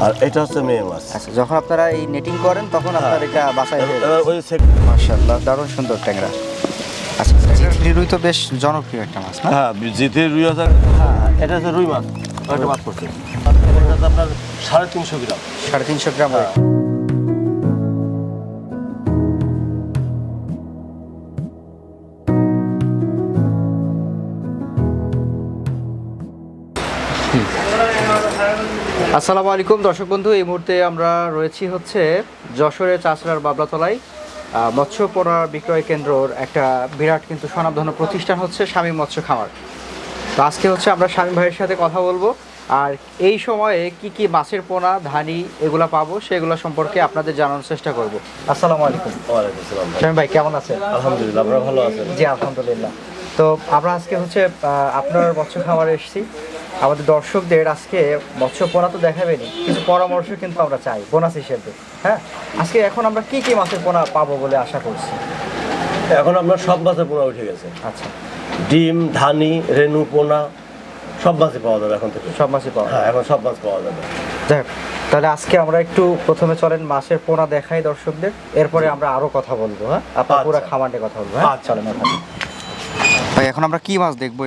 আর এটা হচ্ছে মেয়ে মাছ। আচ্ছা, যখন আপনারা এই নেটিং করেন তখন আপনার এটা বাছাই হয়ে যায়। ওই মাশাআল্লাহ, দারুণ সুন্দর ট্যাংরা। আচ্ছা, চিংড়ি রুই তো বেশ জনপ্রিয় একটা মাছ না? হ্যাঁ, জিতে রুই আছে। হ্যাঁ, এটা হচ্ছে রুই মাছ। একটা মাছ করছে এটা আপনার 350 গ্রাম। 350 গ্রাম। আসসালামু আলাইকুম দর্শক বন্ধু, এই মুহূর্তে আমরা রয়েছি হচ্ছে যশোরের চাষড়ার বাবলাতলায় মৎস্য পোনা বিক্রয় কেন্দ্রর একটা বিরাট কিন্তু স্বনামধন্য প্রতিষ্ঠান হচ্ছে শামীম মৎস্য খামার। তো আজকে হচ্ছে আমরা শামীম ভাইয়ের সাথে কথা বলবো, আর এই সময়ে কি কি মাছের পোনা ধানি এগুলা পাবো সেগুলো সম্পর্কে আপনাদের জানানোর চেষ্টা করব। আসসালামু আলাইকুম। ওয়ালাইকুম আসসালাম। শামীম ভাই কেমন আছেন? আলহামদুলিল্লাহ, আপনারা ভালো আছেন? জি আলহামদুলিল্লাহ। তো আমরা আজকে হচ্ছে আপনার মৎস্য খামারে এসেছি। আমাদের দর্শকদের আজকে মৎস্য পোনা তো দেখাবেনি, কিছু পরামর্শ কিন্তু আমরা চাই বোনাস হিসেবে। হ্যাঁ, আজকে এখন আমরা কি কি মাছের পোনা পাবো বলে আশা করছি? এখন আমরা সব মাছের পোনা উঠে গেছে। আচ্ছা, ডিম, ধানি, রেনু, পোনা সব মাছই পাওয়া যাবে এখন থেকে। সব মাছই পাওয়া? হ্যাঁ, এখন সব মাছ পাওয়া যাবে। যাই হোক, তাহলে আজকে আমরা একটু প্রথমে চলেন মাছের পোনা দেখাই দর্শকদের, এরপরে আমরা আরো কথা বলবো। হ্যাঁ, আপনার পুরো খামার নিয়ে কথা বলবো। হ্যাঁ চলেন ওখানে। ভাই এখন আমরা কি মাছ দেখবো?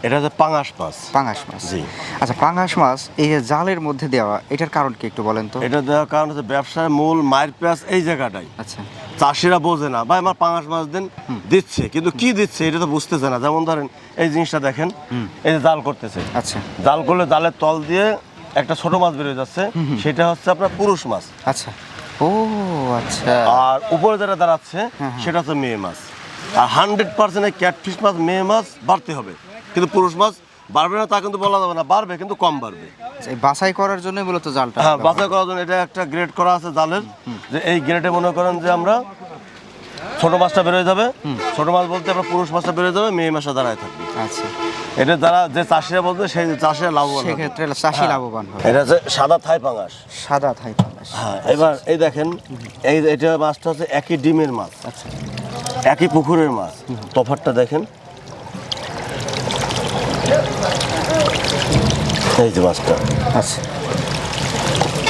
এটা হচ্ছে পাঙাশ মাছ। পাঙাশ মাছ। জি। আচ্ছা, পাঙাশ মাছ এই যে জালের মধ্যে দেওয়া, এটার কারণ কি একটু বলেন তো? এটা দেওয়ার কারণ হচ্ছে ব্যবসায় মূল মায়ের পেঁয়াজ এই জায়গাটাই। আচ্ছা, চাষিরা বোঝে না, ভাই আমার পাঙাশ মাছ দিন, দিচ্ছে কিন্তু কি দিচ্ছে এটা তো বুঝতেছে না। যেমন ধরেন এই জিনিসটা দেখেন, এই যে জাল করতেছে। আচ্ছা, জাল করলে জালের তল দিয়ে একটা ছোট মাছ বেরিয়ে যাচ্ছে, সেটা হচ্ছে আপনার পুরুষ মাছ। আচ্ছা, ও আচ্ছা। আর উপরে যেটা দাঁড়াচ্ছে সেটা হচ্ছে মেয়ে মাছ। আর 100% এই ক্যাটফিশ মাছ মেয়ে মাছ বাড়তে হবে, কিন্তু পুরুষ মাছ বাড়বে না তা কিন্তু বলা যাবে না, বাড়বে কিন্তু কম বাড়বে। এই বাছাই করার জন্য মূলত জালটা। হ্যাঁ, বাছাই করার জন্য এটা একটা গ্রেড করা আছে জালের, যে এই গ্রেডে মনে করেন যে আমরা ছোট মাছটা বেরোয় যাবে, ছোট মাছ বলতে আমরা পুরুষ মাছটা বেরোয় যাবে, মেয়ে মাছটা দাঁড়ায় থাকবে। আচ্ছা, এটা দ্বারা যে চাষিরা বলবে সেই চাষিরা লাভবান হবে। সেক্ষেত্রে চাষি লাভবান হবে। এটা হচ্ছে সাদা থাই পাঙাশ। সাদা থাই পাঙাশ। হ্যাঁ, এবার এই দেখেন, এটা মাছটা হচ্ছে একই ডিমের মাছ, আচ্ছা, একই পুকুরের মাছ, তফাৎটা দেখেন। এই যে মাছটা। আচ্ছা,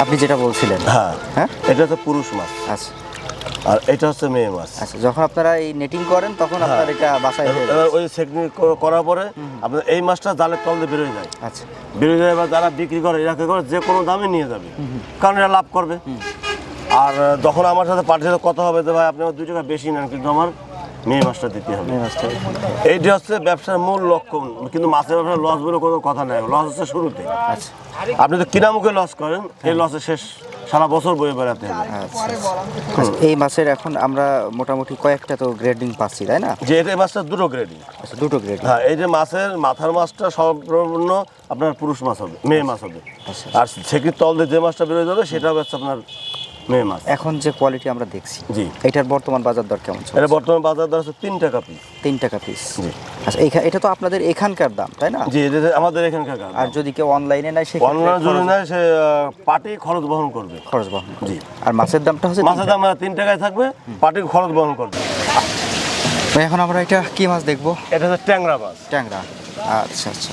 আপনি যেটা বলছিলেন। হ্যাঁ হ্যাঁ, এটা হচ্ছে পুরুষ মাছ, আচ্ছা আর এটা হচ্ছে মেয়ে মাছ। আচ্ছা, যখন আপনারা এই নেটিং করেন তখন আপনার এটা বাছাই হয়ে যায়। এবার ওই সেকনিক করার পরে আপনার এই মাছটা জালের তল দিয়ে বেরোয় যায়। আচ্ছা, বেরোয় যায়, এবার যারা বিক্রি করে এরা কি করে যে কোনো দামে নিয়ে যাবে, কারণ এরা লাভ করবে। আর যখন আমার সাথে পার্টির কথা হবে যে ভাই আপনি আমার 2 টাকা বেশি নেন, কিন্তু আমার মেয়ে মাছটা দিতে হবে। এই মাছটা। এইটা হচ্ছে ব্যবসার মূল লক্ষ্য, কিন্তু মাছের ব্যবসায় লস বলে কোনো কথা নাই। লস হচ্ছে শুরুতে। আচ্ছা, আপনি তো কিনা মুখে লস করেন, এই লসে শেষ সারা বছর বয়ে বেড়াতে হবে। আচ্ছা, আচ্ছা, এই মাছের এখন আমরা মোটামুটি কয়েকটা তো গ্রেডিং পাচ্ছি, তাই না? যে এই মাছটা 2 গ্রেডিং। আচ্ছা, 2টো গ্রেড। হ্যাঁ, এই যে মাছের মাথার মাছটা সম্পূর্ণ আপনার পুরুষ মাছ হবে, মেয়ে মাছ হবে। আচ্ছা, আর সেকির তল দিয়ে যে মাছটা বেরোয় যাবে সেটা হচ্ছে আপনার মেয়ে মাছ। এখন যে কোয়ালিটি আমরা দেখছি, জি। এটার বর্তমান বাজার দর কেমন চলছে? এটা বর্তমান বাজার দর হচ্ছে 3 টাকা পিস। 3 টাকা পিস। জি। আচ্ছা, এটা তো আপনাদের এখানকার দাম, তাই না? জি, এটা আমাদের এখানকার গাছ। আর যদি কেউ অনলাইনে নেয় অনলাইন যদি নেয় সে পাটি খরচ বহন করবে। খরচ বহন। জি। আর মাছের দামটা হচ্ছে মাছের দাম 3 টাকায় থাকবে, পাটি খরচ বহন করবে। তো এখন আমরা এটা কি মাছ দেখবো? এটা হচ্ছে ট্যাংরা মাছ। ট্যাংরা। আচ্ছা আচ্ছা,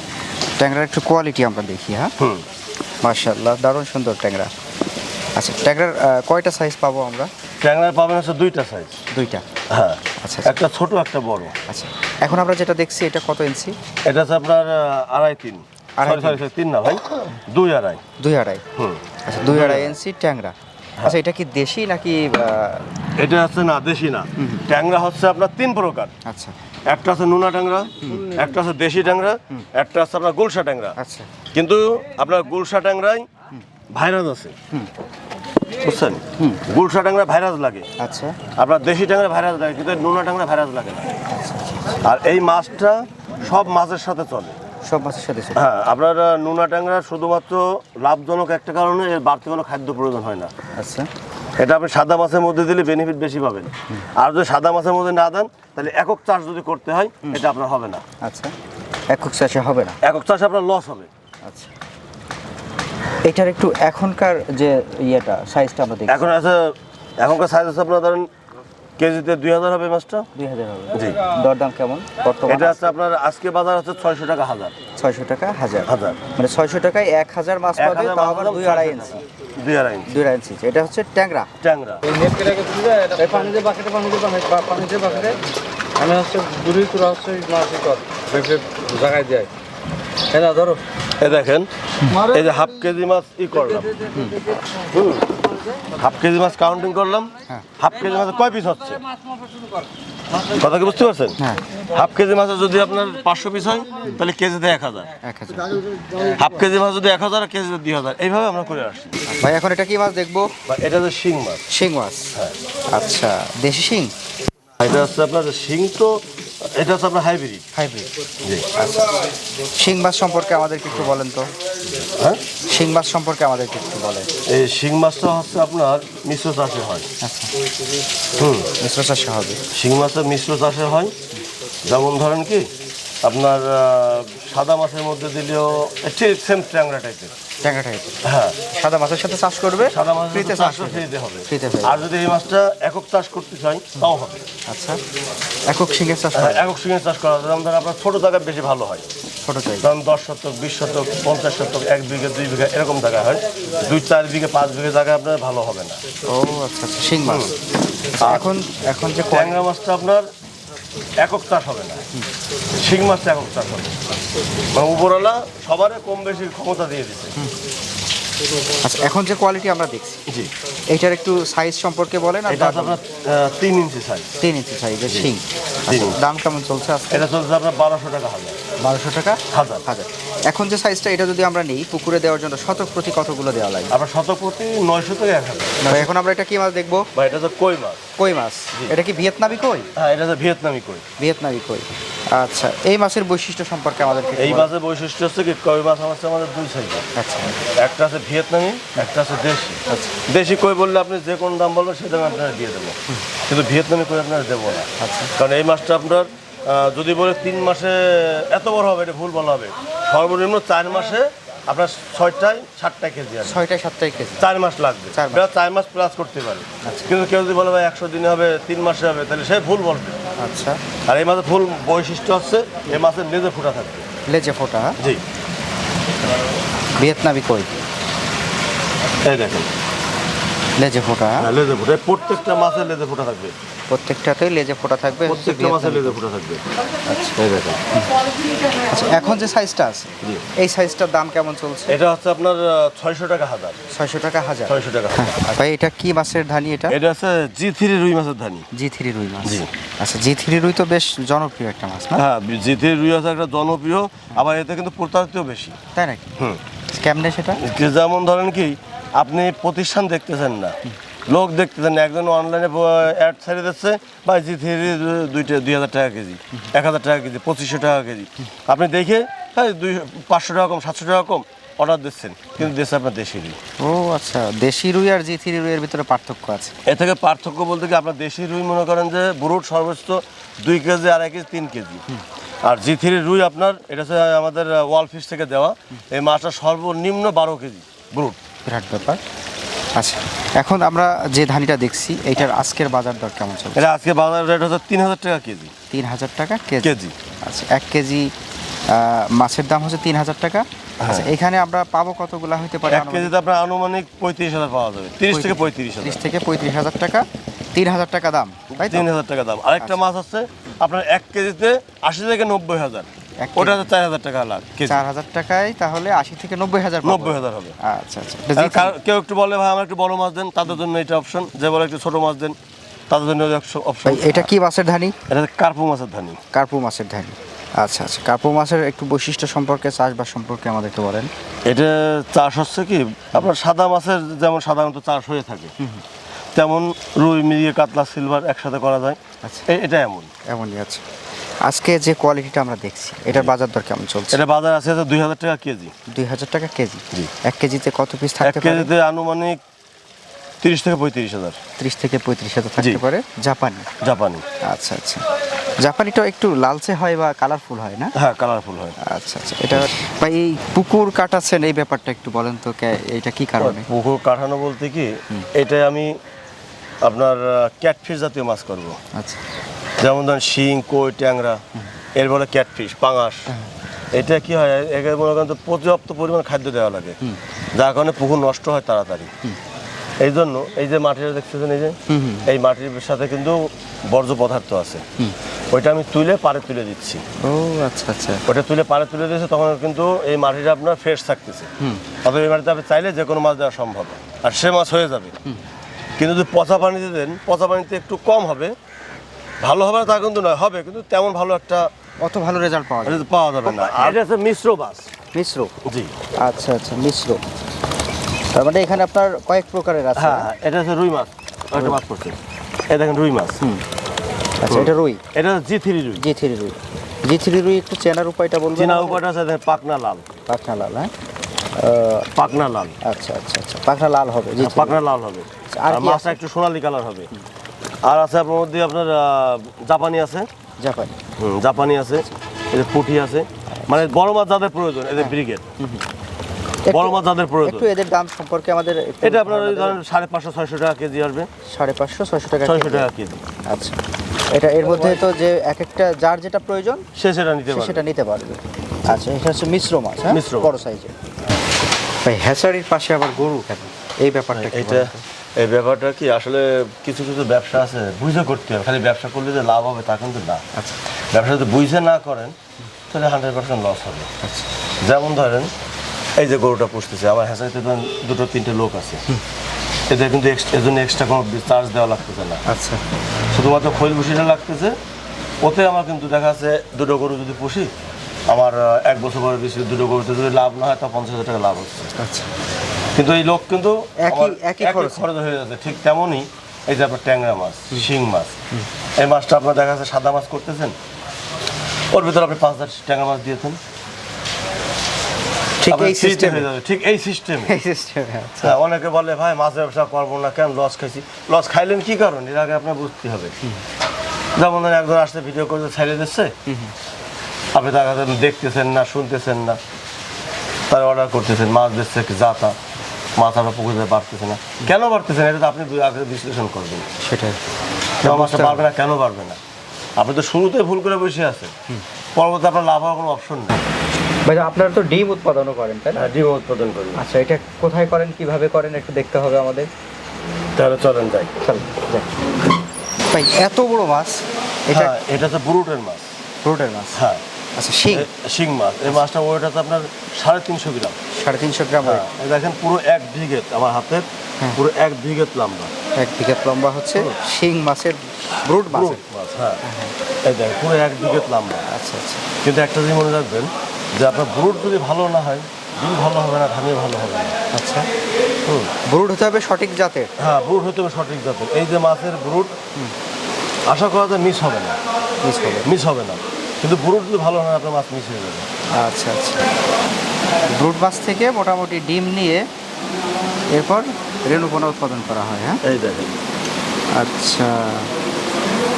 ট্যাংরার একটু কোয়ালিটি আমরা দেখি। হ্যাঁ, মাশাআল্লাহ, দারুণ সুন্দর ট্যাংরা। আচ্ছা, ট্যাংরার কয়টা সাইজ পাবো আমরা? ট্যাংরার পাবেন হচ্ছে 2টা সাইজ। 2টা। হ্যাঁ, আচ্ছা, একটা ছোট একটা বড়। আচ্ছা, এখন আমরা যেটা দেখছি এটা কত ইঞ্চি? এটা হচ্ছে আপনার 2.5-3। সরি 3 না ভাই, 2.5। 2.5। আচ্ছা, 2.5 ইঞ্চি ট্যাংরা। আচ্ছা, এটা কি দেশি নাকি? এটা হচ্ছে না, দেশি না। ট্যাংরা হচ্ছে আপনার 3 প্রকার। আচ্ছা, একটা আছে নুনা ট্যাংরা, একটা আছে দেশি ট্যাংরা, একটা আছে আপনার গুলশা ট্যাংরা। আচ্ছা, কিন্তু আপনার গুলশা ট্যাংরায় ভাইরাস আছে, বুঝছেন? গুলশা ট্যাংরা ভাইরাস লাগে। আচ্ছা, আপনার দেশি ট্যাংরা ভাইরাস লাগে, কিন্তু নুনা ট্যাংরা ভাইরাস লাগে না। আর এই মাছটা সব মাছের সাথে চলে। সব মাছের সাথে চলে। হ্যাঁ, আপনার নুনা ট্যাংরা শুধুমাত্র লাভজনক একটা কারণে, এর বাড়তি কোনো খাদ্য প্রয়োজন হয় না। আচ্ছা, এটা আপনি সাদা মাছের মধ্যে দিলে বেনিফিট বেশি পাবেন। আর যদি সাদা মাছের মধ্যে না দেন, তাহলে একক চাষ যদি করতে হয় এটা আপনার হবে না। আচ্ছা, একক চাষে হবে না। একক চাষে আপনার লস হবে। আচ্ছা, এটার একটু এখনকার যে ইয়েটা সাইজটা আমরা দেখি। এখন আছে, এখনকার সাইজ আছে আপনার ধরেন কেজিতে 2000 হবে মাছটা। 2000 হবে। জি। দরদাম কেমন বর্তমানে? এটা আছে আপনার আজকে বাজার হচ্ছে 600 টাকা হাজার। 600 টাকা হাজার। হাজার। মানে 600 টাকায় 1000 মাছ পাবে, 1000 তাও মাছ আবার দাম 2.5 ইঞ্চি। 2.5 ইঞ্চি। 2.5 ইঞ্চি। এটা হচ্ছে ট্যাংরা। ট্যাংরা। আমি হচ্ছে দূরে তোরা হচ্ছে মাছ কর জায়গায় যায় হ্যাঁ না ধরো। এই দেখেন এই যে হাফ কেজি মাছ করলাম, হাফ কেজি মাছ কাউন্টিং করলাম। হাফ কেজি মাছে কয় পিস হচ্ছে কথা কি বুঝতে পারছেন? হ্যাঁ। হাফ কেজি মাছে যদি আপনার 500 পিস হয় তাহলে কেজিতে 1000। 1000। হাফ কেজি মাছ যদি 1000 আর কেজিতে 2000, এইভাবে আমরা করে আসি। ভাই এখন এটা কি মাছ দেখবো? বা এটা হচ্ছে শিং মাছ। শিং মাছ। আচ্ছা, দেশি শিং। এটা হচ্ছে আপনার শিং, তো এটা হচ্ছে আপনার হাইব্রিড। হাইব্রিড। জি। আচ্ছা, শিং মাছ সম্পর্কে আমাদেরকে একটু বলেন তো। হ্যাঁ, শিং মাছ সম্পর্কে আমাদেরকে একটু বলেন। এই শিং মাছটা হচ্ছে আপনার মিশ্র চাষে হয়। আচ্ছা, হুম, মিশ্র চাষে হবে। শিং মাছটা মিশ্র চাষে হয়। যেমন ধরেন কি আপনার সাদা মাছের মধ্যে দিলেও ঠিক সেম ট্যাংরা টাইপের। ট্যাংরা টাইপের। হ্যাঁ, সাদা মাছের সাথে চাষ করবে, সাদা মাছের ফ্রিতে চাষ চাষ ফ্রিতে হবে। ফ্রিতে হবে। আর যদি এই মাছটা একক চাষ করতে চাই তাও হবে। আচ্ছা, একক শিঙের চাষ হ্যাঁ, হবে। একক শিঙের চাষ করা যেমন ধরেন আপনার ছোট জায়গায় বেশি ভালো হয়। ছোট চাই। ধরুন 10 শতক, 20 শতক, 50 শতক, 1 বিঘা, 2 বিঘা এরকম জায়গা হয়। 2-4 বিঘা, 5 বিঘা জায়গায় আপনার ভালো হবে না। ও আচ্ছা আচ্ছা, শিং মাছ। আচ্ছা, এখন এখন যে ট্যাংরা মাছটা আপনার একক চাষ হবে না, শিং মাছটা একক চাষ হবে। মানে উপরওয়ালা সবারই কম বেশি ক্ষমতা দিয়ে দিচ্ছে। আচ্ছা, এখন যে কোয়ালিটি আমরা দেখছি, জি, এইটার একটু সাইজ সম্পর্কে বলেন। আর এটা হচ্ছে আপনার 3 ইঞ্চি সাইজ। 3 ইঞ্চি সাইজের শিং। তিন আচ্ছা, ইঞ্চি। দাম কেমন চলছে আজকে? এটা চলছে আপনার 1200 টাকা হাজার। 1200 টাকা হাজার। হাজার। এখন যে সাইজটা, এটা যদি আমরা নিই পুকুরে দেওয়ার জন্য শতক প্রতি কতগুলো দেওয়া লাগে? আপনার শতক প্রতি 900 থেকে 1000। ভাই, এখন আমরা এটা কি মাছ দেখবো? বা এটা হচ্ছে কই মাছ। কই মাছ। এটা কি ভিয়েতনামি কই? হ্যাঁ, এটা হচ্ছে ভিয়েতনামি কই। ভিয়েতনামি কই। আচ্ছা, এই মাছের বৈশিষ্ট্য সম্পর্কে আমাদেরকে একটু এই বলেন। মাছের বৈশিষ্ট্য হচ্ছে কি কই মাছ হচ্ছে আমাদের 2 সাইজের। আচ্ছা একটা আছে ভিয়েতনামি, একটা আছে দেশি। আচ্ছা দেশি কই বললে আপনি যে কোন দাম বলবেন সেই দামে আপনারা দিয়ে দেবো, কিন্তু ভিয়েতনামি কই আপনারা দেবো না। আচ্ছা। কারণ এই মাছটা আপনার যদি বলে 3 মাসে এত বড় হবে, এটা ভুল বলা হবে। সর্বনিম্ন 4 মাসে আপনার 6টায় 7টা কেজি আসবে। 6টায় 7টায় কেজি। 4 মাস লাগবে। 4 মাস। 4 মাস প্লাস করতে পারে। আচ্ছা। কিন্তু কেউ যদি বলে ভাই 100 দিনে হবে, 3 মাসে হবে, তাহলে সে ভুল বলবে। আচ্ছা, আর এই মাছের ভুল বৈশিষ্ট্য হচ্ছে এই মাছের লেজে ফোঁটা থাকবে। লেজে ফোটা। জি, ভিয়েতনামি কই, এই দেখেন লেজে ফোটা। হ্যাঁ, লেজে ফোঁটা। প্রত্যেকটা মাছের লেজে ফোঁটা থাকবে। প্রত্যেকটাতেই লেজে ফোটা থাকবে। প্রত্যেকটা মাছের লেজে ফোঁটা থাকবে। এই দেখেন। আচ্ছা, এখন যে সাইজটা আছে, জি। এই সাইজটার দাম কেমন চলছে? এটা হচ্ছে আপনার 600 টাকা হাজার। 600 টাকা হাজার। 600 টাকা হাজার। ভাই, এটা কি মাছের ধানি এটা? এটা হচ্ছে G3 রুই মাছের ধানি। G3 রুই মাছ। জি। আচ্ছা, G3 রুই তো বেশ জনপ্রিয় একটা মাছ না? হ্যাঁ, G3 রুই আছে একটা জনপ্রিয়, আবার এতে কিন্তু প্রতারিতও বেশি। তাই নাকি? হুম। কেমনে সেটা? যেমন ধরেন কি আপনি প্রতিষ্ঠান দেখতেছেন না, লোক দেখতেছেন না, একজন অনলাইনে অ্যাড ছেড়ে দিচ্ছে বা G3 2000 টাকা কেজি, 1000 টাকা কেজি, 2500 টাকা কেজি। আপনি দেখে হ্যাঁ 500 টাকা কম, 700 টাকা কম অর্ডার দিচ্ছেন, কিন্তু দিচ্ছে আপনার দেশি রুই। ও আচ্ছা, দেশি রুই আর G3 রুইয়ের ভিতরে পার্থক্য আছে? এ থেকে পার্থক্য বলতে কি আপনার দেশি রুই মনে করেন যে ব্রুট সর্বোচ্চ 2 কেজি, 2.5 কেজি, 3 কেজি। আর G3 রুই আপনার এটা হচ্ছে আমাদের ওয়াল ফিশ থেকে দেওয়া, এই মাছটা সর্বনিম্ন 12 কেজি ব্রুট। বিরাট ব্যাপার। আচ্ছা, এখন আমরা যে ধানিটা দেখছি, এইটার আজকের বাজার দর কেমন চলছে? এটা আজকে বাজার রেট হচ্ছে 3000 টাকা কেজি। 3000 টাকা কেজি। কেজি। আচ্ছা, 1 কেজি মাছের দাম হচ্ছে 3000 টাকা। আচ্ছা, এখানে আমরা পাবো কতগুলা হইতে পারে? 1 কেজিতে আপনার আনুমানিক 35,000 পাওয়া যাবে, 30 থেকে 35,000। 30 থেকে 35,000 টাকা। 3000 টাকা দাম, তাই তো? 3000 টাকা দাম। আরেকটা মাছ আছে আপনার 1 কেজিতে 80 থেকে 90,000, এক ওটা হচ্ছে 4000 টাকা লাখ কেজি। 4000 টাকায় তাহলে 80 থেকে 90,000 পাবো। 90,000 হবে। আচ্ছা আচ্ছা। আর কেউ একটু বলে ভাই আমার একটু বড় মাছ দেন, তাদের জন্য এটা অপশন। যে বলে একটু ছোট মাছ দেন, তাদের জন্য অপশন। ভাই, এটা কি মাছের ধানি? এটা কার্পু মাছের ধানি। কার্পু মাছের ধানি। আচ্ছা আচ্ছা, কার্পু মাছের একটু বৈশিষ্ট্য সম্পর্কে, চাষবাস সম্পর্কে আমাদের একটু বলেন। এটা চাষ হচ্ছে কি আপনার সাদা মাছের যেমন সাধারণত চাষ হয়ে থাকে, তেমন রুই, মিরিয়ে, কাতলা, সিলভার একসাথে করা যায়। আচ্ছা। এটা এমন। এমনই আছে। আজকে যে কোয়ালিটিটা আমরা দেখছি, এটার বাজার দর কেমন চলছে? এটা বাজার আছে 2000 টাকা কেজি। 2000 টাকা কেজি। জি। 1 কেজিতে কত পিস 1 থাকতে পারে? কেজিতে আনুমানিক 30 থেকে 35,000। 30 থেকে 35,000 থাকতে জি। পারে। জাপানি। জাপানি। আচ্ছা আচ্ছা। জাপানিটা একটু লালচে হয় বা কালারফুল হয় না? হ্যাঁ, কালারফুল হয়। আচ্ছা আচ্ছা। এটা ভাই, এই পুকুর কাটাচ্ছেন, এই ব্যাপারটা একটু বলেন তো, এইটা কি কারণে? পুকুর কাঠানো বলতে কি, এটা আমি আপনার ক্যাটফিশ জাতীয় মাছ করব। আচ্ছা যেমন ধরেন শিং, কই, ট্যাংরা, এর বলে ক্যাটফিশ, পাঙাশ। এটা কি হয়, এখানে মনে করেন তো পর্যাপ্ত পরিমাণ খাদ্য দেওয়া লাগে, যার কারণে পুকুর নষ্ট হয় তাড়াতাড়ি। এই জন্য এই যে মাটিটা দেখতেছেন, এই যে এই মাটির সাথে কিন্তু বর্জ্য পদার্থ আছে, ওইটা আমি তুলে পাড়ে তুলে দিচ্ছি। ও আচ্ছা আচ্ছা। ওটা তুলে পাড়ে তুলে দিয়েছে, তখন কিন্তু এই মাটিটা আপনার ফ্রেশ থাকতেছে। অথবা এই মাটিতে আপনি চাইলে যে কোনো মাছ দেওয়া সম্ভব, আর সে মাছ হয়ে যাবে। কিন্তু যদি পচা পানিতে দেন, পচা পানিতে একটু কম হবে, ভালো হবে না তা কিন্তু নয়, হবে, কিন্তু তেমন ভালো একটা অত ভালো রেজাল্ট পাওয়া যায় পাওয়া যাবে না। আর এটা হচ্ছে মিশ্র মাছ। মিশ্র, জি, আচ্ছা আচ্ছা মিশ্র। তার মানে এখানে আপনার কয়েক প্রকারের আছে। হ্যাঁ, এটা হচ্ছে রুই মাছ। একটা মাছ পড়ছে, এই দেখেন রুই মাছ। আচ্ছা এটা রুই, এটা হচ্ছে জি3 রুই। জি3 রুই, জি3 রুই একটু চেনার উপায়টা বলবেন? চীনা উপায়টা আছে দেখেন, পাকনা লাল। পাখনা লাল, হ্যাঁ পাকনা লাল, আচ্ছা আচ্ছা আচ্ছা, পাখনা লাল হবে, জি পাকনা লাল হবে। আর আর কি মাছটা আছে? একটু সোনালী কালার হবে। আর আছে আপনার মধ্যে আপনার জাপানি আছে। জাপানি, জাপানি আছে, এই যে পুঁটি আছে। মানে বড় মাছ যাদের প্রয়োজন, এদের ব্রিগেড। বড় মাছ যাদের প্রয়োজন, একটু এদের দাম সম্পর্কে আমাদের এটা আপনার ওই ধরেন 550-600 টাকা কেজি আসবে। 550-600 টাকা 600 টাকা কেজি। আচ্ছা, এটা এর মধ্যে তো যে এক একটা যার যেটা প্রয়োজন সে সেটা নিতে সে পারবে। সেটা নিতে পারবে। আচ্ছা, এটা হচ্ছে মিশ্র মাছ, হ্যাঁ মিশ্র মাছ। বড় সাইজের। ভাই হ্যাচারির পাশে আবার গরু কেন, এই ব্যাপারটা কি এটা বলেন তো? এই ব্যাপারটা কি আসলে কিছু কিছু ব্যবসা আছে বুঝে করতে হবে, খালি ব্যবসা করলে যে লাভ হবে তা কিন্তু না। আচ্ছা ব্যবসা যদি বুঝে না করেন তাহলে 100% লস হবে। আচ্ছা যেমন ধরেন এই যে গরুটা পুষতেছে, আমার হ্যাচারিতে ধরেন 2-3টে লোক আছে, এদের কিন্তু এর জন্য এক্সট্রা কোনো চার্জ দেওয়া লাগতেছে না। আচ্ছা শুধুমাত্র খৈল ভুসিটা লাগতেছে। ওতে আমার কিন্তু দেখা যাচ্ছে 2টো গরু যদি পুষি, আমার 1 বছর পরে বেশি 2টো গরুতে যদি লাভ না হয় তা 50,000 টাকা লাভ হচ্ছে। আচ্ছা, কিন্তু এই লোক কিন্তু আমার একই খরচ হয়ে যাচ্ছে। ঠিক তেমনই এই যে আপনার ট্যাংরা মাছ, শিং মাছ, এই মাছটা আপনার দেখা যাচ্ছে সাদা মাছ করতেছেন, ওর ভিতরে আপনি 5,000 ট্যাংরা মাছ দিয়েছেন, ঠিক আপনার এই ফ্রিতে সিস্টেমে, হয়ে যাবে। ঠিক এই সিস্টেমে। এই সিস্টেমে। হ্যাঁ, অনেকে বলে ভাই মাছ ব্যবসা করবো না, কেন লস খাইছি। লস খাইলেন কি কারণ, এর আগে আপনার বুঝতে হবে। যেমন ধরেন একজন আসতে ভিডিও করতে ছাইড়ে দিচ্ছে, আপনি তার কাছে দেখতেছেন না, শুনতেছেন না, তার অর্ডার করতেছেন, মাছ দিচ্ছে যাতা, মাছ আপনার পুকুরে বাড়তেছে না, কেন বাড়তেছে না, এটা তো আপনি আগে বিশ্লেষণ করবেন। সেটাই, কেন মাছটা বাড়বে না, কেন বাড়বে না। আপনি তো শুরুতে ভুল করে বসে আছেন, পরবর্তী আপনার লাভ হওয়ার কোনো অপশন নেই। ভাই আপনারা তো ডিম উৎপাদনও করেন তাই না? ডিম উৎপাদন করি। আচ্ছা, এটা কোথায় করেন, কিভাবে করেন একটু দেখতে হবে আমাদের। তাহলে চলেন যাই। চল যাই। ভাই এত বড় মাছ, এটা হ্যাঁ, এটা হচ্ছে ব্রুটের মাছ। রোডের মাছ। হ্যাঁ, আচ্ছা, শিং শিং মাছ। এই মাছটা ওয়েট আছে আপনার 350 গ্রাম। 350 গ্রাম হয়। হ্যাঁ, এই দেখেন পুরো 1 বিঘেত আমার হাতের, পুরো 1 বিঘেত লম্বা। 1 বিঘা লম্বা হচ্ছে শিং মাছের, ব্রুড মাছ। ব্রুট মাছ, হ্যাঁ। এই দেখেন পুরো 1 বিঘেত লম্বা। আচ্ছা আচ্ছা কিন্তু একটা জিনিস মনে রাখবেন, যে আপনার ব্রুট যদি ভালো না হয়, ডিম ভালো হবে না, ধানে ভালো হবে না। আচ্ছা, ব্রুড হতে হবে সঠিক জাতের। হ্যাঁ, ব্রুট হতে হবে সঠিক জাতের। এই যে মাছের ব্রুট, আশা করা যায় মিস হবে না, মিস হবে। মিস হবে না। কিন্তু ব্রুট যদি ভালো না হয়, আপনার মাছ মিস হয়ে যাবে। আচ্ছা আচ্ছা, ব্রুড মাছ থেকে মোটামুটি ডিম নিয়ে এরপর রেণুপোনা উৎপাদন করা হয়, হ্যাঁ। এই দেখেন, আচ্ছা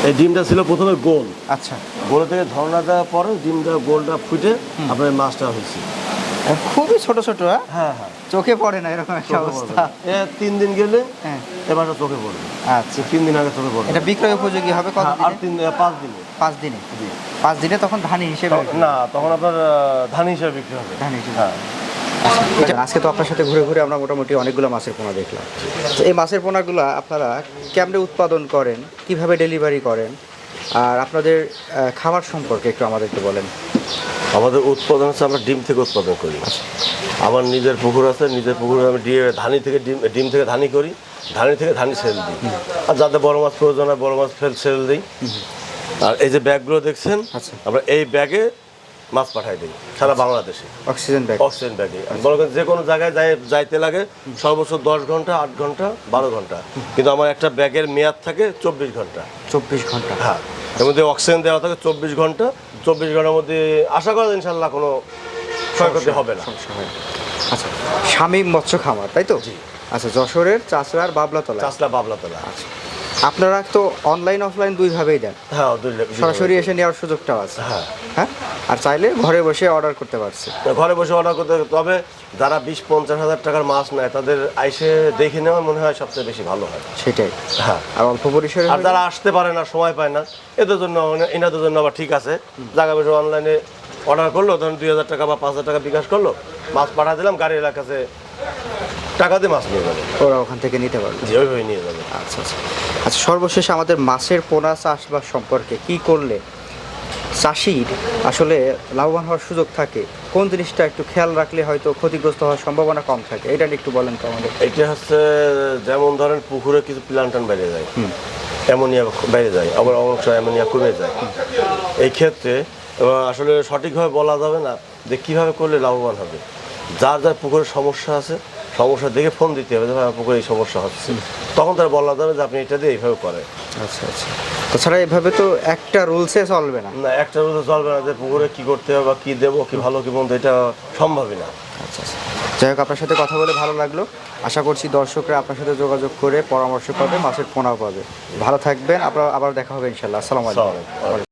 এই ডিমটা ছিল প্রথমে গোল, আচ্ছা, গোলে থেকে ধরনা দেওয়ার পরে ডিমটা গোলটা ফুটে আপনার এই মাছটা হয়েছে। খুবই ছোট ছোট, হ্যাঁ, হ্যাঁ হ্যাঁ, চোখে পড়ে না এরকম একটা অবস্থা। 3 দিন গেলে হ্যাঁ, এই মাছটা চোখে পড়বে। আচ্ছা, 3 দিন আগে চোখে পড়বে। এটা বিক্রয় উপযোগী হবে কত হ্যাঁ, আর দিনে? 5 দিনে। 5 দিনে। 5 দিনে তখন ধানি হিসেবে না, তখন আপনার ধান হিসাবে বিক্রি হবে। ধান হিসেবে। হ্যাঁ, এটা আজকে তো আপনার সাথে ঘুরে ঘুরে আমরা মোটামুটি অনেকগুলো মাছের পোনা দেখলাম। তো এই মাছের পোনাগুলো আপনারা কেমনে উৎপাদন করেন, কিভাবে ডেলিভারি করেন, আর আপনাদের খাবার সম্পর্কে একটু আমাদেরকে বলেন। আমাদের উৎপাদন হচ্ছে আমরা ডিম থেকে উৎপাদন করি। আমার নিজের পুকুর আছে, নিজের পুকুরে আমি ধানি থেকে ডিম থেকে ধানি করি, ধানি থেকে ধানি সেল দিই। আর যাতে বড় মাছ প্রয়োজন হয়, বড় মাছ সেল দিই। আর এই যে ব্যাগগুলো দেখছেন, আচ্ছা। আমরা এই ব্যাগে মাছ পাঠাই দিই সারা বাংলাদেশে, অক্সিজেন ব্যাগ। অক্সিজেন ব্যাগে। মনে করেন যে কোনো জায়গায় যাইতে লাগে সর্বোচ্চ 10 ঘন্টা, 8 ঘন্টা, 12 ঘন্টা, কিন্তু আমার একটা ব্যাগের মেয়াদ থাকে 24 ঘন্টা। 24 ঘন্টা। হ্যাঁ, এর মধ্যে অক্সিজেন দেওয়া থাকে 24 ঘন্টা। 24 ঘন্টার মধ্যে আশা করা যায় ইনশাল্লাহ কোনো ক্ষয়ক্ষতি হবে না। সমস্যা হয় না। আচ্ছা, শামীম মৎস্য খামার, তাই তো? জি। আচ্ছা, যশোরের চাষড়ার বাবলাতলা। চাষলা বাবলাতলা। আচ্ছা, আপনারা তো অনলাইন অফলাইন দুইভাবেই দেন, হ্যাঁ সরাসরি এসে নেওয়ার সুযোগটাও আছে। হ্যাঁ হ্যাঁ, আর চাইলে ঘরে বসে অর্ডার করতে পারছে। ঘরে বসে অর্ডার করতে হবে। তবে যারা 20-50 হাজার টাকার মাছ নেয় তাদের আইসে দেখে নেওয়া মনে হয় সবচেয়ে বেশি ভালো হয়। সেটাই। হ্যাঁ, আর অল্প পরিসরে আর যারা আসতে পারে না, সময় পায় না, এদের জন্য এনাদের জন্য আবার ঠিক আছে, জায়গা বসে অনলাইনে অর্ডার করলো, ধরুন 2000 টাকা বা 5000 টাকা বিকাশ করলো, মাছ পাঠা দিলাম, গাড়ির কাছে টাকা দিয়ে মাছ নিয়ে যাবে, ওরা ওখান থেকে নিতে পারবে। যে ওইভাবে নিয়ে যাবে। আচ্ছা আচ্ছা আচ্ছা, সর্বশেষ আমাদের মাছের পোনা চাষবাস সম্পর্কে কি করলে চাষির আসলে লাভবান হওয়ার সুযোগ থাকে, কোন জিনিসটা একটু খেয়াল রাখলে হয়তো ক্ষতিগ্রস্ত হওয়ার সম্ভাবনা কম থাকে, এটা নিয়ে একটু বলেন তো আমাদের। এটা হচ্ছে যেমন ধরেন পুকুরে কিছু প্লান্টন বেড়ে যায়, অ্যামোনিয়া বেড়ে যায়, আবার অনেক সময় অ্যামোনিয়া কমে যায়। এই ক্ষেত্রে আসলে সঠিকভাবে বলা যাবে না যে কীভাবে করলে লাভবান হবে। যার যার পুকুরের সমস্যা আছে, সমস্যা দেখে ফোন দিতে হবে যে ভাই আমার পুকুরে এই সমস্যা হচ্ছে, তখন তার বলা যাবে যে আপনি এটা দিয়ে এইভাবে করেন। আচ্ছা আচ্ছা, তাছাড়া এভাবে তো একটা রুলসে চলবে না। না, একটা রুলে চলবে না যে পুকুরে কী করতে হবে বা কী দেবো, কী ভালো কী মন্দ, এটা সম্ভবই না। আচ্ছা আচ্ছা, যাই হোক, আপনার সাথে কথা বলে ভালো লাগলো। আশা করছি দর্শকরা আপনার সাথে যোগাযোগ করে পরামর্শ পাবে, মাছের পোনাও পাবে। ভালো থাকবেন, আপনার আবার দেখা হবে ইনশাল্লাহ। আসসালামু আলাইকুম।